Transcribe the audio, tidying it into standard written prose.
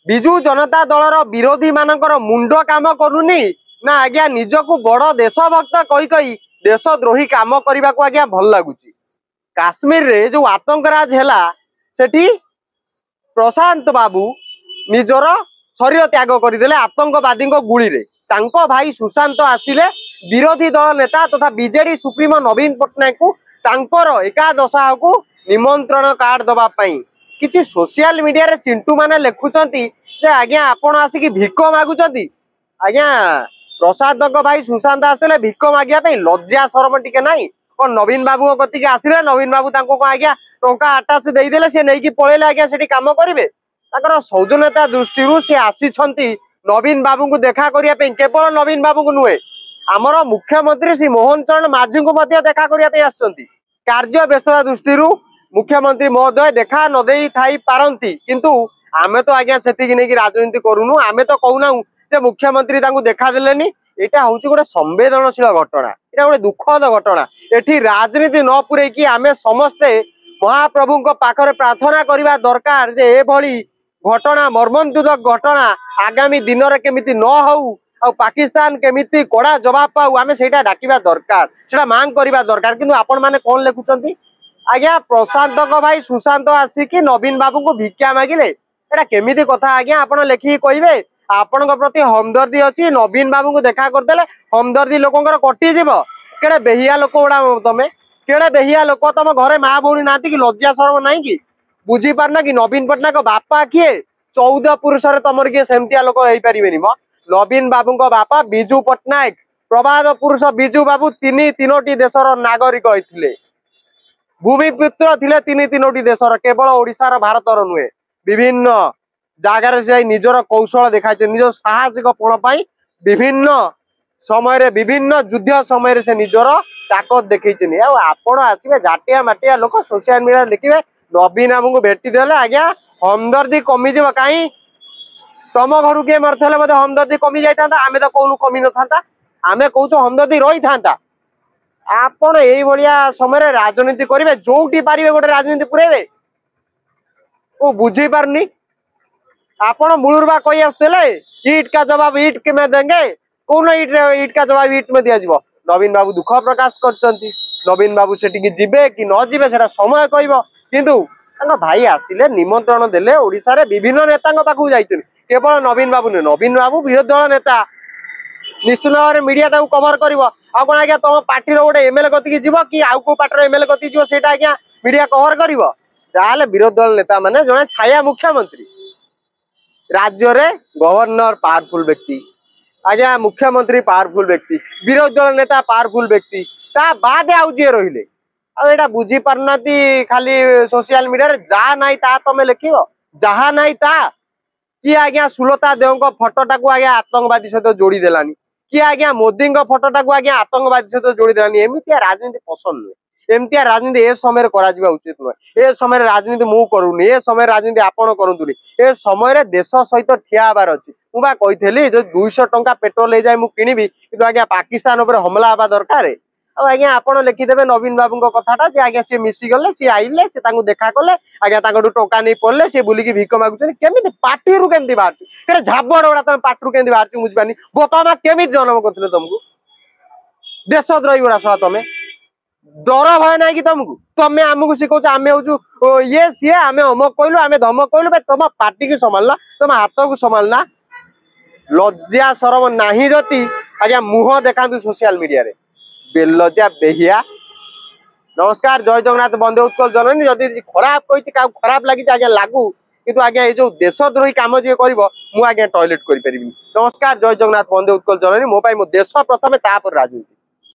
विजु जनता दलर विरोधी मानकर मुंड काम करूनी ना आज्ञा निजकू बड़ देशभक्त कही कही देशद्रोही काम करने को आज्ञा भल लगुच। काश्मीर रे जो आतंकराज है सेठी प्रशांत बाबू निजर शरीर त्याग करदे आतंकवादी गुली रे। तांको भाई सुशांत आसिले विरोधी दल नेता तथा बीजेडी सुप्रीमो नवीन पट्टनायक को तांकर एकादशा को निमंत्रण कार्ड दबा पाई किछि सोशल मीडिया रे चिंटू माने लिखुचंती जे आज्ञा आपण आसिक भिक मागुचंती। आज्ञा प्रसाद भाई सुशांत आसते भिक मागिया लज्जा शरम टिके नाई कौन नवीन बाबू कतिके आसिले नवीन बाबू तांको आज्ञा टंका आटाच देदेले से नहीं पळेले आज्ञा सेठी काम करिवे। ताकर सौजन्यता दृष्टि से आसीछंती नवीन बाबू को देखा करिया पे केवल नवीन बाबू को नुहे आमर मुख्यमंत्री श्री मोहन चरण माझी को मध्य देखा करिया पे आछंती। कार्य व्यस्तता दृष्टि मुख्यमंत्री महोदय देखा न देई थाई पारंती किंतु आमे तो आज्ञा सेतिकी नहीं राजनीति करूनु। आमे तो कहूना जे मुख्यमंत्री तांको देखा देलेनी एटा होउची गोटे संवेदनशील घटना एटा गोटे दुखद घटना। एठी राजनीति न पुरेकी आमे समस्ते महाप्रभु पाखरे प्रार्थना करबा दरकार जे ए भली घटना मर्मन्तुद घटना आगामी दिन रे केमिति न होउ आ पाकिस्तान केमिति कड़ा जवाब पाऊ आमे सेटा डाकिबा दरकार सेटा मांग करबा दरकार। किंतु आपण माने कोन लेखुचंती आज्ञा प्रशांत भाई सुशांत आसिक नवीन बाबू को भिक्षा मागिले एटा केमिति कथा आज्ञा आपण लेखि कहिबे आपण प्रति हमदर्दी अच्छी नवीन बाबू को देखा करदेले हमदर्दी लोकंकर कटि जीव केड़े बेहिया लोक गुड़ा तमें केड़े बेहिया लोक तुम घरे माँ भौणी ना कि लज्जा शरम ना कि बुझी पारना कि नवीन पट्टनायक बापा किए 14 पुरुष तुम किए सेमतिया लोक हो पारे म नवीन बाबू बापा विजु पट्टनायक प्रबाद पुरुष विजु बाबू तीनोटी देशर नागरिक होते भूमिपुत्र थे तीनोटी देशर केवल ओडिशार भारतर नुहे विभिन्न जगार से निजर कौशल देखा निज साहसिकपण विभिन्न समय विभिन्न युद्ध समय से निजर ताकत देखी आपण आसवे झाटिया माटिया लोक सोशल मीडिया लिखे नवीन आमको भेटी देले आज्ञा हमदर्दी कमिज कहीं तुम घर किए मरते हमदर्दी कमी जाता आम तो कौन कमी न था आम कौच हमदर्दी रही था। आपण ये समय राजनीति करेंगे जोटी पारे गोटे राजनीति पुरेबे वो बुझी पारनी आपण मूलुरबा कही आसुले ईट का जवाब ईट में देंगे कौन ईट का जवाब ईट में दिया जीवो। नवीन बाबू दुख प्रकाश करछंती नवीन बाबू सेठी जीवे कि न जीवे सेटा समय कहबो किंतु भाई आसिले निमंत्रण देले ओडिसा रे विभिन्न नेता पाखु जाइछन केवल नवीन बाबू ने नवीन बाबू विरोधी दल नेता निश्चित भाव मीडिया ताकू कवर करिवो आ कोन आज्ञा तुम पार्टी रो गोटे एमएलए कति जीवो कि आउ को पार्टी रो एमएलए कति जीवो सेटा आज्ञा मीडिया कवर करिवो जाले विरोधी दल नेता माने जने छाया मुख्यमंत्री राज्य रे गवर्नर पावरफुल व्यक्ति आज्ञा मुख्यमंत्री पावरफुल व्यक्ति विरोधी दल नेता पावरफुल व्यक्ति ता बाद आउ जे रहिले आ बुझी पारना खाली सोशल मीडिया रे जा नाई ता तमे लिखिबो जहा नाई ता कि आज्ञा सुलता देव फटोटा को आज्ञा आतंकवादी सहित जोड़ी देलानी कि आज्ञा मोदी फटोटा को आज्ञा आतंकवादी सहित जोड़ी देलानी एमितिया राजनीति पसंद नुहे एमतिया राजनीति ए समय करा जिबा उचित नुहे ए समय राजनीति मु करूनी ए समय राजनीति आपण करंतुनी ए समय देश सहित ठिया हबार अछि मु बा कहिथेली जो 200 टंका पेट्रोल ले जाय मु किनिबी किंतु आज्ञा पाकिस्तान ऊपर हमला हबा दरकार आज्ञा आपण लिखिदेवे नवीन बाबू कथाटा जे आज्ञा सी मिसी गले सी आइले से तांको देखा कले आज्ञा तांको टंका नहीं पड़ले सी बुलिकी भिक मागुछन केमिति पार्टी रु केमिति बाहर एटा झाबड़ ओडा तमे पार्टी रु केमिति बाहर बुझबानी बोतमा केमिति जन्म करथिले तुमको देशद्रोही ओडा सह तमे डर भय ना कि तुमको तमे आमको सिखौछ आमे होछु ये सी आमे अमक कहलु आमे धमक कहलु तुम पार्टी को संभालना तुम हाथ को संभालना लज्जा शरम नाही जति आज्ञा मुह देखांतु सोशल मीडिया रे बेलजा बेहिया। नमस्कार जय जगन्नाथ बंदे उत्कल जननी जदि खराब कही खराब लगी आज्ञा लागू किंतु आज्ञा ये जो देशद्रोही काम जी कर आज्ञा टॉयलेट करी परिबिनी। नमस्कार जय जगन्नाथ बंदे उत्कल जननी मो देश प्रथमे तापर राजनीति।